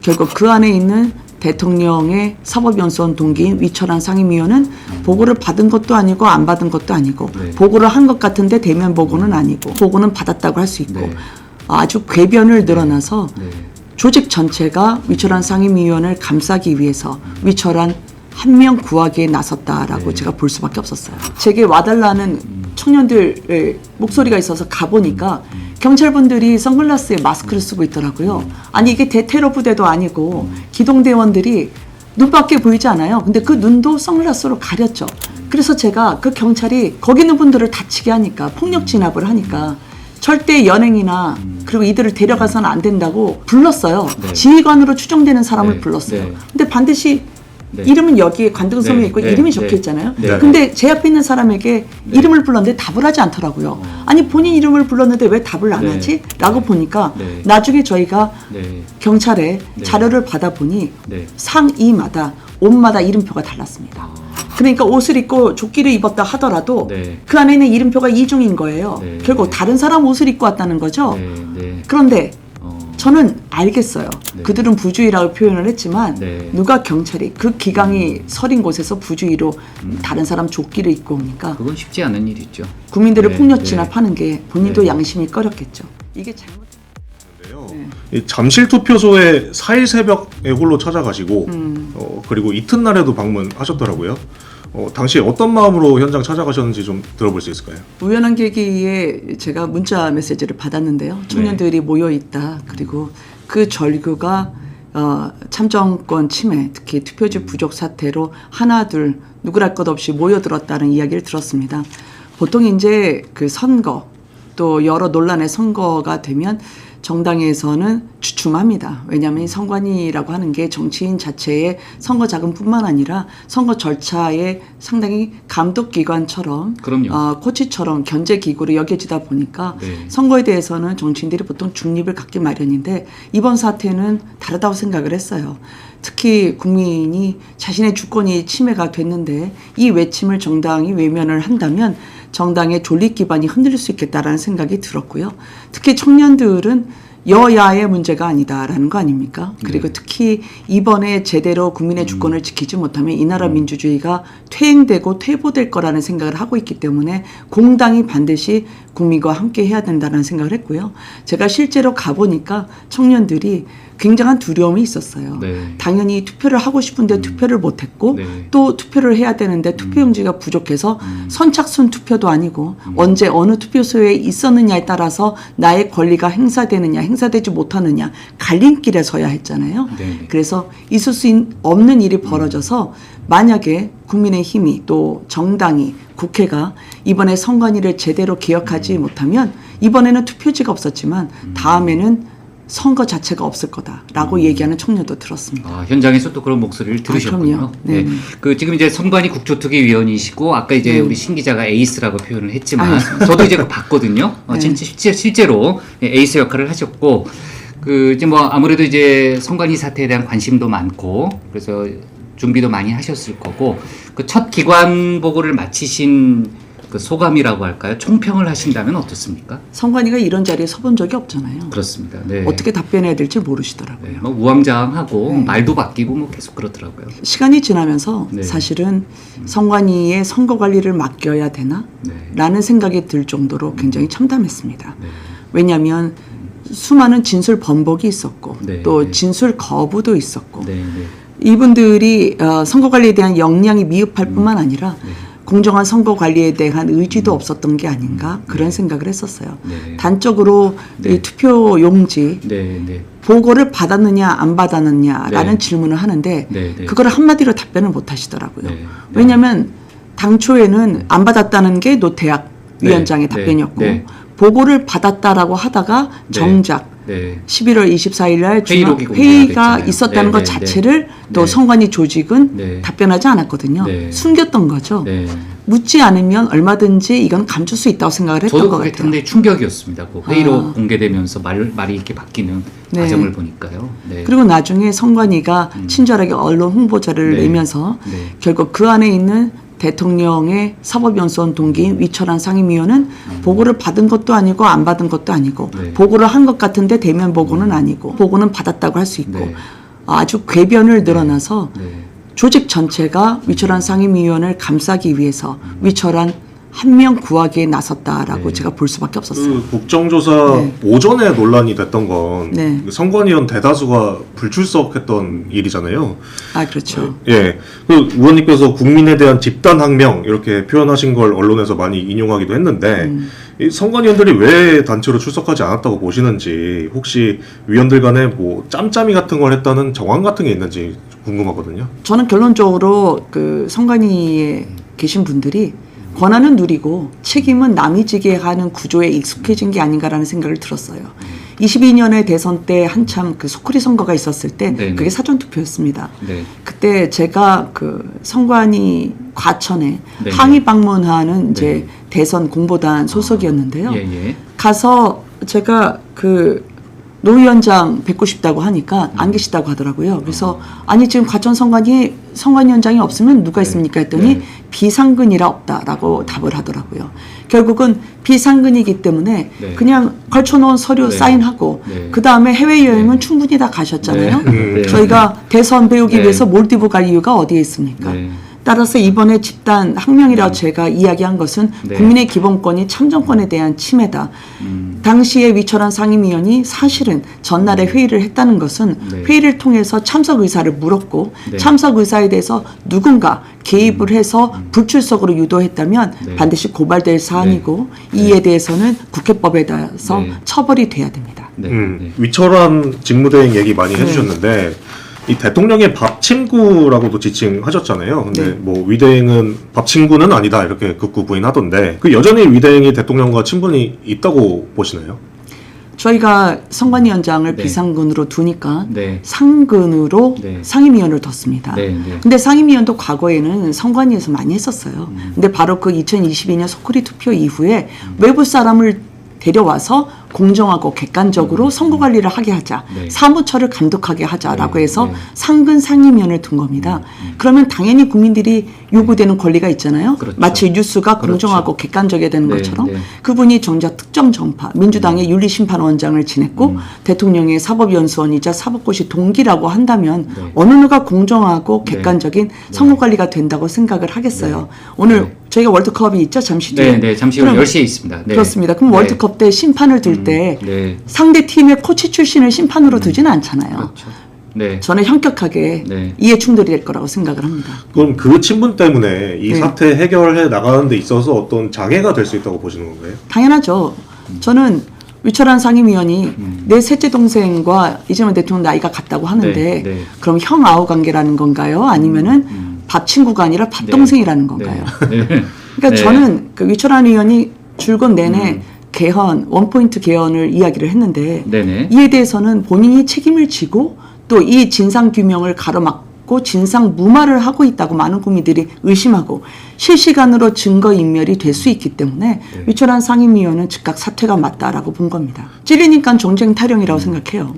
결국 그 안에 있는 대통령의 사법연수원 동기인 위철한 상임위원은 보고를 받은 것도 아니고 안 받은 것도 아니고 네. 보고를 한 것 같은데 대면 보고는 아니고 보고는 받았다고 할 수 있고 네. 아주 궤변을 늘어나서 네. 조직 전체가 위철한 상임위원을 감싸기 위해서 위철한 한 명 구하기에 나섰다라고 네. 제가 볼 수밖에 없었어요. 제게 와달라는 청년들의 목소리가 있어서 가보니까 경찰분들이 선글라스에 마스크를 쓰고 있더라고요. 아니 이게 대테러 부대도 아니고 기동대원들이 눈밖에 보이지 않아요. 근데 그 눈도 선글라스로 가렸죠. 그래서 제가 그 경찰이 거기 있는 분들을 다치게 하니까 폭력 진압을 하니까 절대 연행이나 그리고 이들을 데려가서는 안 된다고 불렀어요. 네. 지휘관으로 추정되는 사람을 네. 불렀어요. 네. 근데 반드시 네. 이름은 여기에 관등성에 네. 있고 네. 이름이 네. 적혀 있잖아요. 네. 근데 제 앞에 있는 사람에게 이름을 불렀는데 답을 하지 않더라고요. 아니 본인 이름을 불렀는데 왜 답을 안 네. 하지? 라고 보니까 네. 나중에 저희가 네. 경찰에 네. 자료를 받아보니 네. 상의마다 옷마다 이름표가 달랐습니다. 그러니까 옷을 입고 조끼를 입었다 하더라도 네. 그 안에 있는 이름표가 이중인 거예요. 네. 결국 다른 사람 옷을 입고 왔다는 거죠. 네. 네. 그런데 어. 저는 알겠어요. 네. 그들은 부주의라고 표현을 했지만 네. 누가 경찰이 그 기강이 서린 곳에서 부주의로 다른 사람 조끼를 입고 오니까 그건 쉽지 않은 일이죠. 국민들을 네. 폭력 네. 진압하는 게 본인도 네. 양심이 꺼렸겠죠. 이게 잘못. 이 잠실 투표소에 4일 새벽에 홀로 찾아가시고 그리고 이튿날에도 방문하셨더라고요. 당시에 어떤 마음으로 현장 찾아가셨는지 좀 들어볼 수 있을까요? 우연한 계기에 제가 문자 메시지를 받았는데요. 청년들이 모여 있다. 그리고 그 절규가 참정권 침해, 특히 투표지 부족 사태로 하나 둘 누구랄 것 없이 모여들었다는 이야기를 들었습니다. 보통 이제 그 선거 또 여러 논란의 선거가 되면 정당에서는 주춤합니다. 왜냐하면 이 선관위라고 하는 게 정치인 자체의 선거 자금뿐만 아니라 선거 절차의 상당히 감독기관처럼 그럼요. 코치처럼 견제기구로 여겨지다 보니까 네. 선거에 대해서는 정치인들이 보통 중립을 갖기 마련인데 이번 사태는 다르다고 생각을 했어요. 특히 국민이 자신의 주권이 침해가 됐는데 이 외침을 정당이 외면을 한다면 정당의 존립 기반이 흔들릴 수 있겠다라는 생각이 들었고요. 특히 청년들은 여야의 문제가 아니다라는 거 아닙니까? 그리고 네. 특히 이번에 제대로 국민의 주권을 지키지 못하면 이 나라 민주주의가 퇴행되고 퇴보될 거라는 생각을 하고 있기 때문에 공당이 반드시 국민과 함께 해야 된다는 생각을 했고요. 제가 실제로 가보니까 청년들이 굉장한 두려움이 있었어요. 네. 당연히 투표를 하고 싶은데 투표를 못했고 네. 또 투표를 해야 되는데 투표용지가 부족해서 선착순 투표도 아니고 언제 어느 투표소에 있었느냐에 따라서 나의 권리가 행사되느냐 행사되지 못하느냐 갈림길에 서야 했잖아요. 네. 그래서 있을 수 없는 일이 벌어져서 만약에 국민의힘이 또 정당이 국회가 이번에 선관위를 제대로 개혁하지 못하면 이번에는 투표지가 없었지만 다음에는 선거 자체가 없을 거다라고 얘기하는 청년도 들었습니다. 아, 현장에서 또 그런 목소리를 들으셨군요. 그럼요. 네. 그 지금 이제 선관위 국조특위위원이시고 아까 이제 네. 우리 신 기자가 에이스라고 표현을 했지만 아유. 저도 이제 봤거든요. 네. 실제로 에이스 역할을 하셨고 그 이제 뭐 아무래도 이제 선관위 사태에 대한 관심도 많고 그래서 준비도 많이 하셨을 거고 그 첫 기관 보고를 마치신 그 소감이라고 할까요? 총평을 하신다면 어떻습니까? 선관위가 이런 자리에 서본 적이 없잖아요. 그렇습니다. 네. 어떻게 답변해야 될지 모르시더라고요. 네, 뭐 우왕좌왕하고 네. 말도 바뀌고 뭐 계속 그렇더라고요. 시간이 지나면서 네. 사실은 선관위의 선거 관리를 맡겨야 되나? 네. 라는 생각이 들 정도로 굉장히 참담했습니다. 네. 왜냐하면 수많은 진술 번복이 있었고 네. 또 진술 거부도 있었고 네. 네. 이분들이 선거 관리에 대한 역량이 미흡할 뿐만 아니라 네. 공정한 선거 관리에 대한 의지도 없었던 게 아닌가 그런 생각을 했었어요. 네. 단적으로 네. 이 투표 용지 네. 네. 보고를 받았느냐 안 받았느냐라는 네. 질문을 하는데 네. 네. 그걸 한마디로 답변을 못 하시더라고요. 네. 네. 왜냐하면 당초에는 안 받았다는 게 노태학 네. 위원장의 네. 답변이었고 네. 보고를 받았다라고 하다가 정작 네. 11월 24일 날 회의록이 공개가 회의가 됐잖아요. 있었다는 네, 것 네, 자체를 네. 또 네. 선관위 조직은 네. 답변하지 않았거든요. 네. 숨겼던 거죠. 네. 묻지 않으면 얼마든지 이건 감출 수 있다고 생각을 했던 저도 것 그게 같아요. 상당히 충격이었습니다. 그 회의록 아. 공개되면서 말이 이렇게 바뀌는 네. 과정을 보니까요. 네. 그리고 나중에 선관위가 친절하게 언론 홍보자를 네. 내면서 네. 결국 그 안에 있는 대통령의 사법연수원 동기인 위철한 상임위원은 보고를 받은 것도 아니고 안 받은 것도 아니고 네. 보고를 한 것 같은데 대면 보고는 아니고 보고는 받았다고 할 수 있고 네. 아주 궤변을 늘어나서 네. 조직 전체가 위철한 상임위원을 감싸기 위해서 위철한 한 명 구하기에 나섰다라고 네. 제가 볼 수밖에 없었어요. 그 국정조사 네. 오전에 논란이 됐던 건 네. 그 선관위원 대다수가 불출석했던 일이잖아요. 아, 그렇죠. 예, 그 의원님께서 국민에 대한 집단 항명 이렇게 표현하신 걸 언론에서 많이 인용하기도 했는데 이 선관위원들이 왜 단체로 출석하지 않았다고 보시는지 혹시 위원들 간에 뭐 짬짬이 같은 걸 했다는 정황 같은 게 있는지 궁금하거든요. 저는 결론적으로 그 선관위에 계신 분들이 권한은 누리고 책임은 남이 지게 하는 구조에 익숙해진 게 아닌가라는 생각을 들었어요. 22년에 대선 때 한참 그 소쿠리 선거가 있었을 때 네네. 그게 사전투표였습니다. 네. 그때 제가 그 선관위 과천에 네네. 항의 방문하는 이제 네. 대선 공보단 소속이었는데요. 예. 가서 제가 그 노 위원장 뵙고 싶다고 하니까 안 계시다고 하더라고요. 그래서 아니 지금 과천 선관위원장이 없으면 누가 있습니까 했더니 네. 비상근이라 없다라고 답을 하더라고요. 결국은 비상근이기 때문에 네. 그냥 걸쳐놓은 서류 네. 사인하고 사인하고 네. 그 다음에 해외여행은 네. 충분히 다 가셨잖아요. 네. 저희가 대선 배우기 네. 위해서 몰디브 갈 이유가 어디에 있습니까? 네. 따라서 이번에 집단 항명이라고 제가 이야기한 것은 네. 국민의 기본권이 참정권에 대한 침해다. 당시에 위철한 상임위원이 사실은 전날에 회의를 했다는 것은 네. 회의를 통해서 참석 의사를 물었고 네. 참석 의사에 대해서 누군가 개입을 해서 불출석으로 유도했다면 네. 반드시 고발될 사안이고 네. 이에 대해서는 국회법에 따라서 네. 처벌이 돼야 됩니다. 네. 위철한 직무대행 얘기 많이 네. 해주셨는데 이 대통령의 밥 친구라고도 지칭하셨잖아요. 근데 네. 뭐 위대행은 밥 친구는 아니다 이렇게 극구 부인하던데 그 여전히 위대행이 대통령과 친분이 있다고 보시나요? 저희가 선관위원장을 네. 비상근으로 두니까 네. 상근으로 네. 상임위원을 뒀습니다. 네. 근데 상임위원도 과거에는 선관위에서 많이 했었어요. 근데 바로 그 2022년 소쿠리 투표 이후에 외부 사람을 데려와서 공정하고 객관적으로 선거 관리를 하게 하자. 네. 사무처를 감독하게 하자라고 네. 해서 네. 상근 상임위원을 둔 겁니다. 그러면 당연히 국민들이 요구되는 권리가 있잖아요. 그렇죠. 마치 뉴스가 그렇죠. 공정하고 객관적이어야 되는 네. 것처럼 네. 그분이 정작 특정 정파 민주당의 윤리심판원장을 지냈고 대통령의 사법연수원이자 사법고시 동기라고 한다면 네. 어느 누가 공정하고 네. 객관적인 선거 관리가 된다고 생각을 하겠어요. 오늘 네. 저희가 월드컵이 있죠. 잠시 뒤에. 네. 잠시 후 그럼 10시에 있습니다. 네. 그렇습니다. 그럼 네. 월드컵 때 심판을 둘 때 네. 상대 팀의 코치 출신을 심판으로 두지는 않잖아요. 그렇죠. 네. 저는 현격하게 네. 이해 충돌이 될 거라고 생각을 합니다. 그럼 그 친분 때문에 이 네. 사태 해결해 나가는 데 있어서 어떤 장애가 될 수 있다고 보시는 건가요? 당연하죠. 저는 위철한 상임위원이 내 셋째 동생과 이재명 대통령 나이가 같다고 하는데 네, 네. 그럼 형 아우 관계라는 건가요? 아니면은 밥 친구가 아니라 밥 동생이라는 건가요? 네. 그러니까 네. 저는 그 위철한 의원이 줄곧 내내 개헌, 원포인트 개헌을 이야기를 했는데 네네. 이에 대해서는 본인이 책임을 지고 또 이 진상규명을 가로막고 진상무마를 하고 있다고 많은 국민들이 의심하고 실시간으로 증거인멸이 될 수 있기 때문에 위철한 상임위원은 즉각 사퇴가 맞다라고 본 겁니다. 찔리니까 정쟁 타령이라고 생각해요.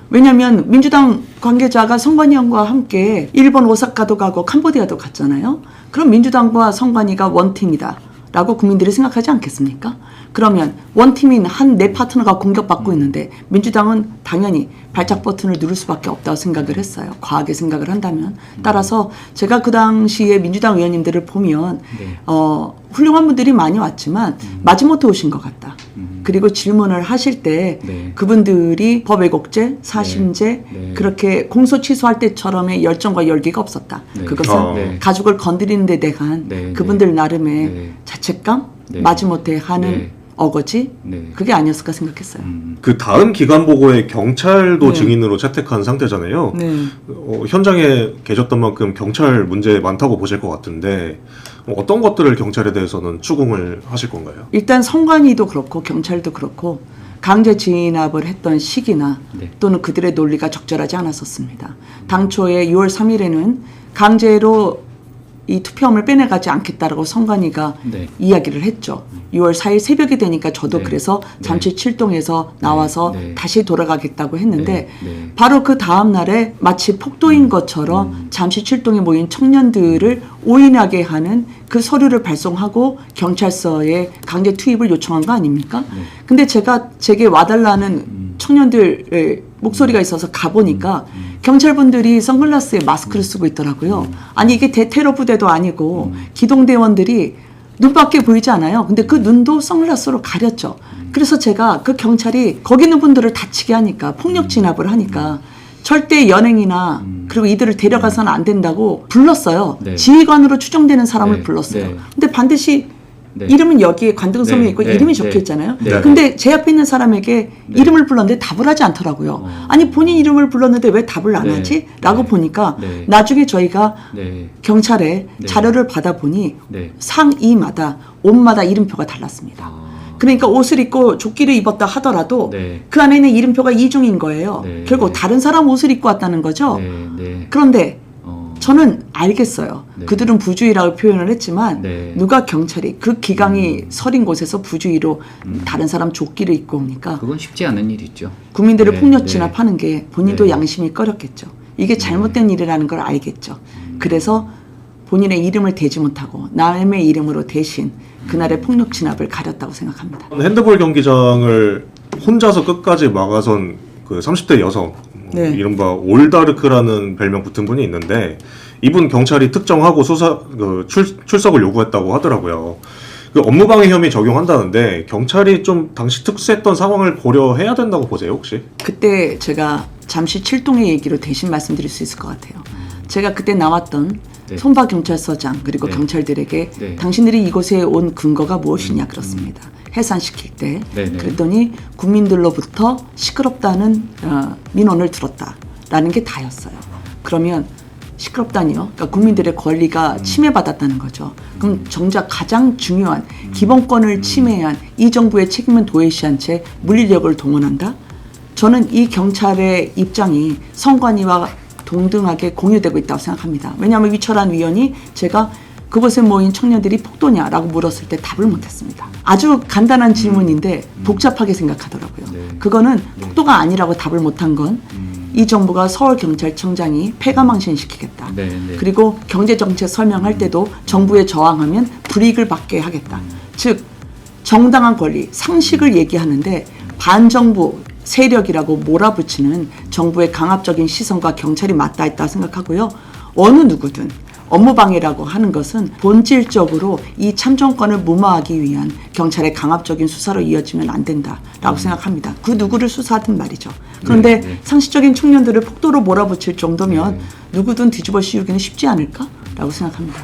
왜냐하면 민주당 관계자가 선관위원과 함께 일본 오사카도 가고 캄보디아도 갔잖아요. 그럼 민주당과 선관위가 원팀이다 라고 국민들이 생각하지 않겠습니까? 그러면 원팀인 한 내 파트너가 공격받고 있는데 민주당은 당연히 발작 버튼을 누를 수밖에 없다고 생각을 했어요. 과하게 생각을 한다면. 따라서 제가 그 당시에 민주당 의원님들을 보면 네. 훌륭한 분들이 많이 왔지만 마지못해 오신 것 같다. 그리고 질문을 하실 때 네. 그분들이 법왜곡죄, 사심죄 네. 그렇게 공소 취소할 때처럼의 열정과 열기가 없었다. 네. 그것은 네. 가족을 건드리는 데 대한 네. 그분들 나름의 네. 자책감, 네. 마지못해 하는 네. 어거지 네. 그게 아니었을까 생각했어요. 그 다음 기관 보고에 경찰도 네. 증인으로 채택한 상태잖아요. 네. 현장에 계셨던 만큼 경찰 문제 많다고 보실 것 같은데 어떤 것들을 경찰에 대해서는 추궁을 하실 건가요? 일단 선관위도 그렇고 경찰도 그렇고 강제 진압을 했던 시기나 네. 또는 그들의 논리가 적절하지 않았었습니다. 당초에 6월 3일에는 강제로 이 투표함을 빼내가지 않겠다라고 선관위가 네. 이야기를 했죠. 6월 4일 새벽이 되니까 저도 네. 그래서 잠시 출동해서 나와서 네. 다시 돌아가겠다고 했는데 네. 바로 그 다음 날에 마치 폭도인 것처럼 잠시 출동에 모인 청년들을 오인하게 하는 그 서류를 발송하고 경찰서에 강제 투입을 요청한 거 아닙니까? 근데 제가 제게 와달라는 청년들의 목소리가 있어서 가보니까 경찰분들이 선글라스에 마스크를 쓰고 있더라고요. 아니 이게 대테러 부대도 아니고 기동대원들이 눈밖에 보이지 않아요. 근데 그 눈도 선글라스로 가렸죠. 그래서 제가 그 경찰이 거기 있는 분들을 다치게 하니까 폭력 진압을 하니까 절대 연행이나 그리고 이들을 데려가서는 안 된다고 불렀어요. 네. 지휘관으로 추정되는 사람을 네. 불렀어요. 네. 근데 반드시 네. 이름은 여기에 관등성에 네. 있고 네. 이름이 네. 적혀 있잖아요. 네. 근데 제 앞에 있는 사람에게 이름을 불렀는데 답을 하지 않더라고요. 아니 본인 이름을 불렀는데 왜 답을 안 네. 하지? 라고 네. 보니까 네. 나중에 저희가 네. 경찰에 네. 자료를 받아보니 네. 상의마다 옷마다 이름표가 달랐습니다. 아. 그러니까 옷을 입고 조끼를 입었다 하더라도 네. 그 안에 있는 이름표가 이중인 거예요. 네. 결국 다른 사람 옷을 입고 왔다는 거죠. 네. 네. 그런데 어. 저는 알겠어요. 네. 그들은 부주의라고 표현을 했지만 네. 누가 경찰이 그 기강이 서린 곳에서 부주의로 다른 사람 조끼를 입고 오니까 그건 쉽지 않은 일이죠. 국민들을 네. 폭력 네. 진압하는 게 본인도 네. 양심이 꺼렸겠죠. 이게 잘못된 일이라는 걸 알겠죠. 그래서 본인의 이름을 대지 못하고 남의 이름으로 대신 그날의 폭력 진압을 가렸다고 생각합니다. 핸드볼 경기장을 혼자서 끝까지 막아선 그 30대 여성, 네. 이른바 올다르크라는 별명 붙은 분이 있는데 이분 경찰이 특정하고 출석을 요구했다고 하더라고요. 그 업무방해 혐의 적용한다는데 경찰이 좀 당시 특수했던 상황을 고려해야 된다고 보세요, 혹시? 그때 제가 잠시 칠동의 얘기로 대신 말씀드릴 수 있을 것 같아요. 제가 그때 나왔던 네. 손바 경찰서장 그리고 네. 경찰들에게 네. 당신들이 이곳에 온 근거가 무엇이냐 그렇습니다. 해산시킬 때 네, 네. 그랬더니 국민들로부터 시끄럽다는 민원을 들었다라는 게 다였어요. 그러면 시끄럽다니요? 그러니까 국민들의 권리가 침해받았다는 거죠. 그럼 정작 가장 중요한 기본권을 침해한 이 정부의 책임은 도외시한 채 물리력을 동원한다? 저는 이 경찰의 입장이 선관위와 동등하게 공유되고 있다고 생각합니다. 왜냐하면 위철한 위원이 제가 그곳에 모인 청년들이 폭도냐라고 물었을 때 답을 못했습니다. 아주 간단한 질문인데 복잡하게 생각하더라고요. 네. 그거는 폭도가 아니라고 답을 못한 건 이 정부가 서울경찰청장이 폐가망신시키겠다. 네, 네. 그리고 경제정책 설명할 때도 정부에 저항하면 불이익을 받게 하겠다. 즉 정당한 권리, 상식을 얘기하는데 반정부 세력이라고 몰아붙이는 정부의 강압적인 시선과 경찰이 맞닿아 있다 생각하고요. 어느 누구든 업무방해라고 하는 것은 본질적으로 이 참정권을 무마하기 위한 경찰의 강압적인 수사로 이어지면 안 된다라고 생각합니다. 그 누구를 수사하든 말이죠. 그런데 네. 상식적인 청년들을 폭도로 몰아붙일 정도면 누구든 뒤집어 씌우기는 쉽지 않을까라고 생각합니다.